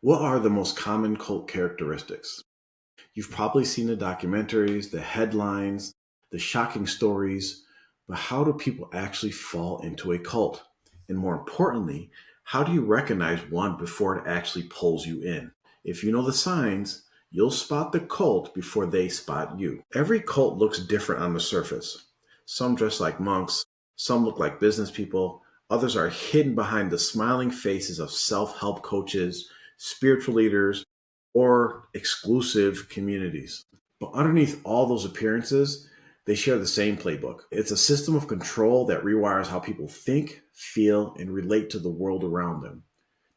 What are the most common cult characteristics? You've probably seen the documentaries, the headlines, the shocking stories, but how do people actually fall into a cult? And more importantly, how do you recognize one before it actually pulls you in? If you know the signs, you'll spot the cult before they spot you. Every cult looks different on the surface. Some dress like monks, some look like business people, others are hidden behind the smiling faces of self help coaches, spiritual leaders, or exclusive communities. But underneath all those appearances, they share the same playbook. It's a system of control that rewires how people think, feel, and relate to the world around them.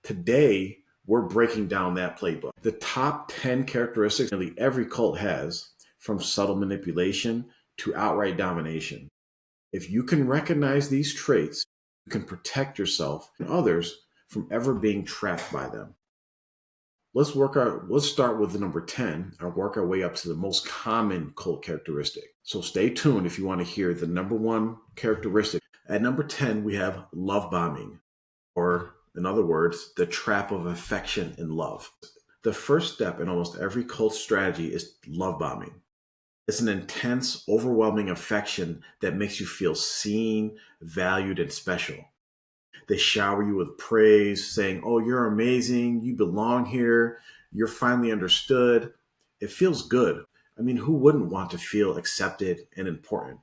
Today, we're breaking down that playbook. The top 10 characteristics nearly every cult has, from subtle manipulation to outright domination. If you can recognize these traits, you can protect yourself and others from ever being trapped by them. Let's start with the number 10 and work our way up to the most common cult characteristic. So stay tuned if you want to hear the number one characteristic. At number 10, we have love bombing, or in other words, the trap of affection and love. The first step in almost every cult strategy is love bombing. It's an intense, overwhelming affection that makes you feel seen, valued, and special. They shower you with praise, saying, "Oh, you're amazing. You belong here. You're finally understood." It feels good. I mean, who wouldn't want to feel accepted and important?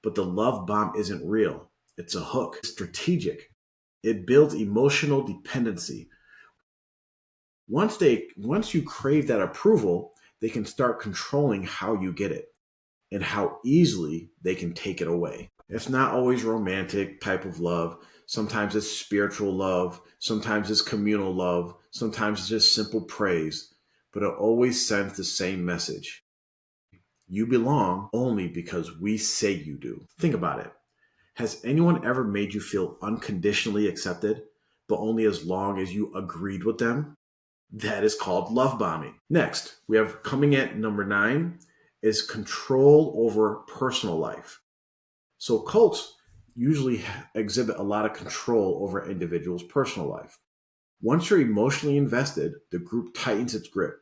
But the love bomb isn't real. It's a hook. It's strategic. It builds emotional dependency. Once you crave that approval, they can start controlling how you get it and how easily they can take it away. It's not always romantic type of love. Sometimes it's spiritual love. Sometimes it's communal love. Sometimes it's just simple praise. But it always sends the same message. You belong only because we say you do. Think about it. Has anyone ever made you feel unconditionally accepted, but only as long as you agreed with them? That is called love bombing. Next, we have coming at number 9 is control over personal life. So cults usually exhibit a lot of control over an individual's personal life. Once you're emotionally invested, the group tightens its grip.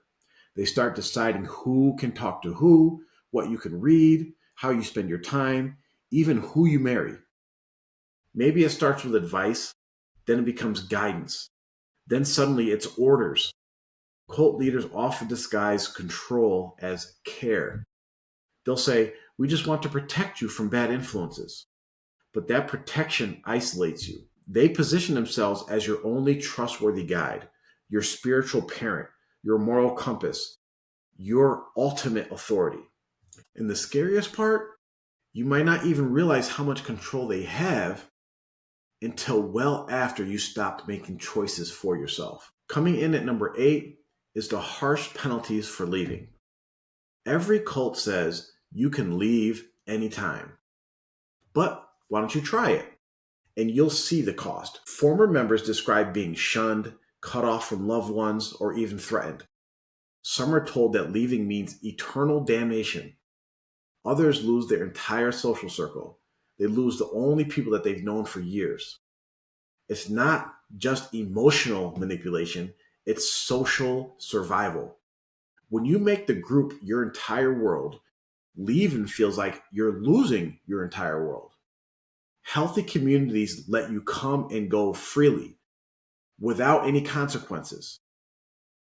They start deciding who can talk to who, what you can read, how you spend your time, even who you marry. Maybe it starts with advice, then it becomes guidance, then suddenly it's orders. Cult leaders often disguise control as care. They'll say, "We just want to protect you from bad influences." But that protection isolates you. They position themselves as your only trustworthy guide, your spiritual parent, your moral compass, your ultimate authority. And the scariest part, you might not even realize how much control they have until well after you stopped making choices for yourself. Coming in at number 8 is the harsh penalties for leaving. Every cult says you can leave anytime, but why don't you try it? And you'll see the cost. Former members describe being shunned, cut off from loved ones, or even threatened. Some are told that leaving means eternal damnation. Others lose their entire social circle. They lose the only people that they've known for years. It's not just emotional manipulation, it's social survival. When you make the group your entire world, leaving feels like you're losing your entire world. Healthy communities let you come and go freely without any consequences.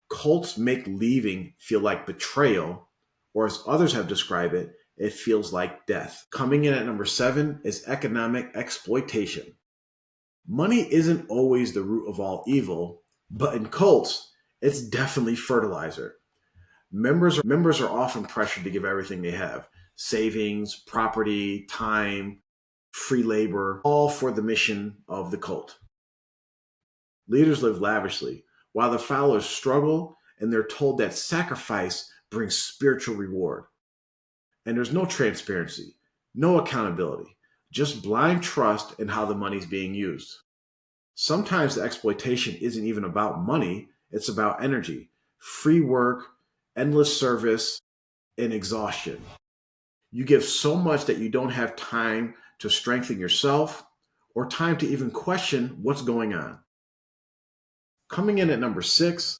Cults make leaving feel like betrayal, or as others have described it, it feels like death. Coming in at number 7 is economic exploitation. Money isn't always the root of all evil, but in cults, it's definitely fertilizer. Members are often pressured to give everything they have: savings, property, time, free labor, all for the mission of the cult. Leaders live lavishly, while the followers struggle and they're told that sacrifice brings spiritual reward. And there's no transparency, no accountability, just blind trust in how the money's being used. Sometimes the exploitation isn't even about money, it's about energy, free work, endless service, and exhaustion. You give so much that you don't have time to strengthen yourself or time to even question what's going on. Coming in at number 6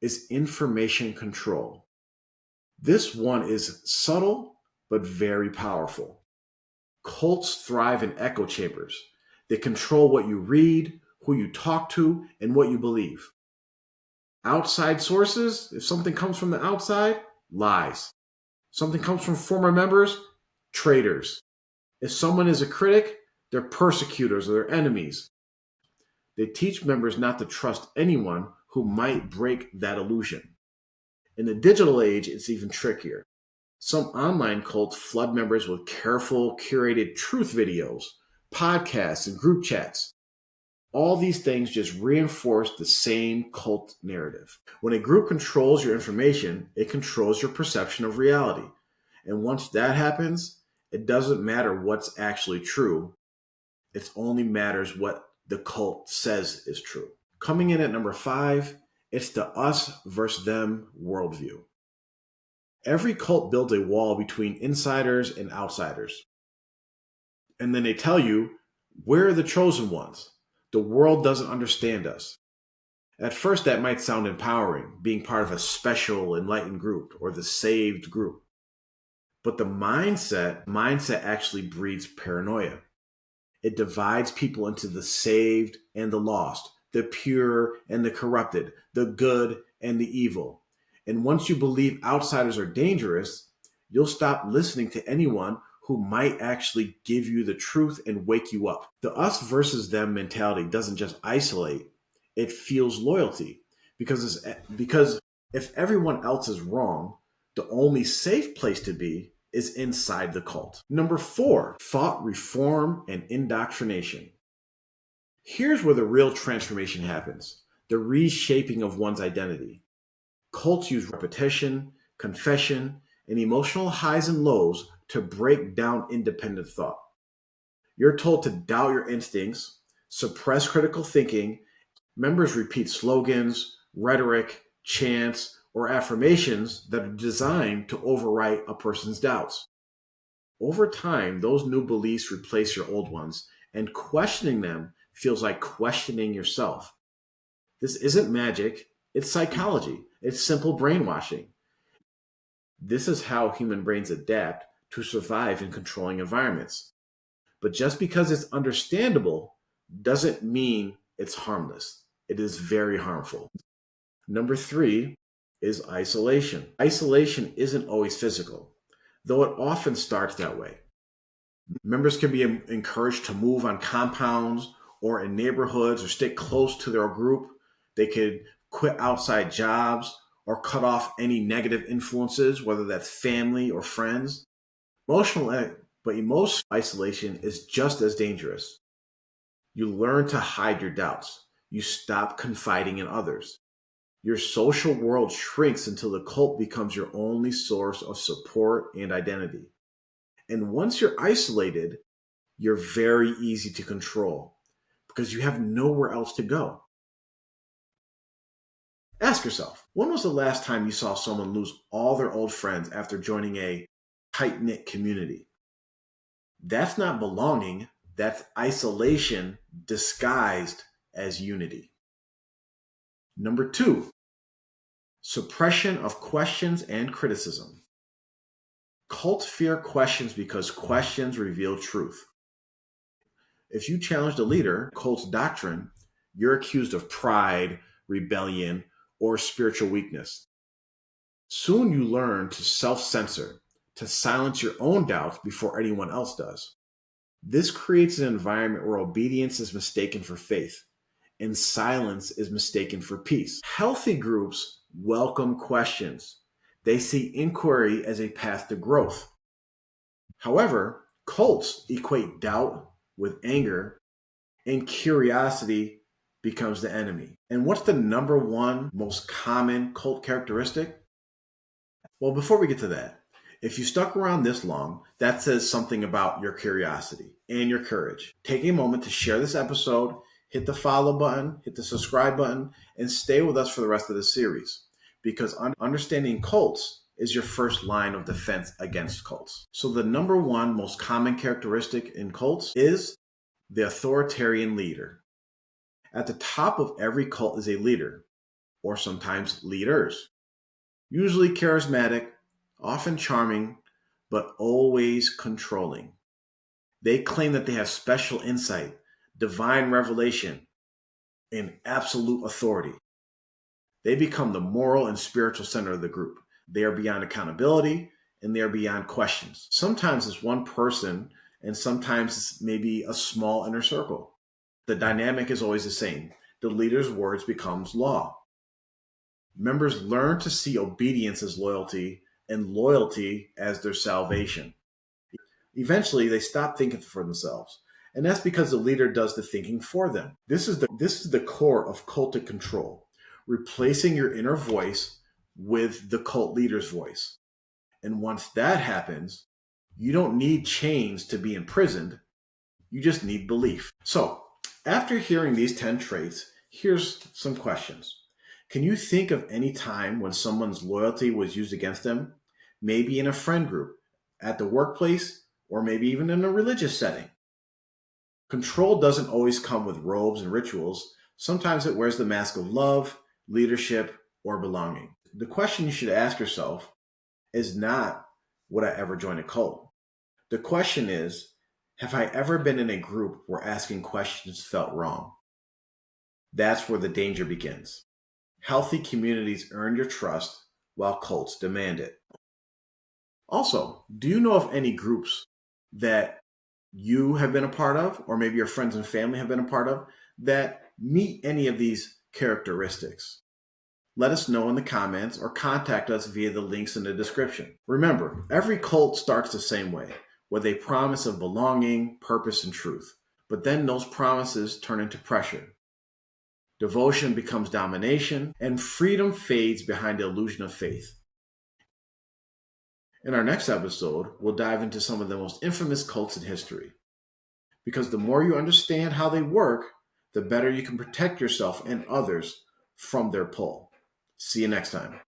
is information control. This one is subtle but very powerful. Cults thrive in echo chambers. They control what you read, who you talk to, and what you believe. Outside sources, if something comes from the outside, lies. Something comes from former members, traitors. If someone is a critic, they're persecutors or they're enemies. They teach members not to trust anyone who might break that illusion. In the digital age, it's even trickier. Some online cults flood members with careful, curated truth videos, podcasts, and group chats. All these things just reinforce the same cult narrative. When a group controls your information, it controls your perception of reality. And once that happens, it doesn't matter what's actually true. It only matters what the cult says is true. Coming in at number 5, it's the us versus them worldview. Every cult builds a wall between insiders and outsiders. And then they tell you, we're the chosen ones. The world doesn't understand us. At first, that might sound empowering, being part of a special enlightened group or the saved group. But the mindset actually breeds paranoia. It divides people into the saved and the lost, the pure and the corrupted, the good and the evil. And once you believe outsiders are dangerous, you'll stop listening to anyone who might actually give you the truth and wake you up. The us versus them mentality doesn't just isolate, it feels loyalty. Because if everyone else is wrong, the only safe place to be is inside the cult. Number 4, thought reform and indoctrination. Here's where the real transformation happens, the reshaping of one's identity. Cults use repetition, confession, and emotional highs and lows to break down independent thought. You're told to doubt your instincts, suppress critical thinking. Members repeat slogans, rhetoric, chants, or affirmations that are designed to overwrite a person's doubts. Over time, those new beliefs replace your old ones, and questioning them feels like questioning yourself. This isn't magic, it's psychology. It's simple brainwashing. This is how human brains adapt to survive in controlling environments. But just because it's understandable doesn't mean it's harmless. It is very harmful. Number 3 is isolation. Isolation isn't always physical, though it often starts that way. Members can be encouraged to move on compounds or in neighborhoods or stick close to their group. They could quit outside jobs or cut off any negative influences, whether that's family or friends. Emotional isolation is just as dangerous. You learn to hide your doubts. You stop confiding in others. Your social world shrinks until the cult becomes your only source of support and identity. And once you're isolated, you're very easy to control because you have nowhere else to go. Ask yourself, when was the last time you saw someone lose all their old friends after joining a tight-knit community? That's not belonging, that's isolation disguised as unity. Number 2, suppression of questions and criticism. Cults fear questions because questions reveal truth. If you challenge the leader, cult's doctrine, you're accused of pride, rebellion, or spiritual weakness. Soon you learn to self-censor, to silence your own doubts before anyone else does. This creates an environment where obedience is mistaken for faith, and silence is mistaken for peace. Healthy groups welcome questions. They see inquiry as a path to growth. However, cults equate doubt with anger, and curiosity becomes the enemy. And what's the number 1 most common cult characteristic? Well, before we get to that, if you stuck around this long, that says something about your curiosity and your courage. Take a moment to share this episode, hit the follow button, hit the subscribe button, and stay with us for the rest of the series. Because understanding cults is your first line of defense against cults. So the number 1 most common characteristic in cults is the authoritarian leader. At the top of every cult is a leader. or sometimes leaders. Usually charismatic, often charming, but always controlling. They claim that they have special insight, divine revelation, and absolute authority. They become the moral and spiritual center of the group. They are beyond accountability and they are beyond questions. Sometimes it's one person, and sometimes it's maybe a small inner circle. The dynamic is always the same. The leader's words becomes law. Members learn to see obedience as loyalty and loyalty as their salvation. Eventually, they stop thinking for themselves. And that's because the leader does the thinking for them. This is the core of cultic control, replacing your inner voice with the cult leader's voice. And once that happens, you don't need chains to be imprisoned. You just need belief. So, after hearing these 10 traits, here's some questions. Can you think of any time when someone's loyalty was used against them? Maybe in a friend group, at the workplace, or maybe even in a religious setting. Control doesn't always come with robes and rituals. Sometimes it wears the mask of love, leadership, or belonging. The question you should ask yourself is not, would I ever join a cult? The question is, have I ever been in a group where asking questions felt wrong? That's where the danger begins. Healthy communities earn your trust while cults demand it. Also, do you know of any groups that you have been a part of, or maybe your friends and family have been a part of, that meet any of these characteristics? Let us know in the comments or contact us via the links in the description. Remember, every cult starts the same way, with a promise of belonging, purpose, and truth. But then those promises turn into pressure. Devotion becomes domination, and freedom fades behind the illusion of faith. In our next episode, we'll dive into some of the most infamous cults in history. Because the more you understand how they work, the better you can protect yourself and others from their pull. See you next time.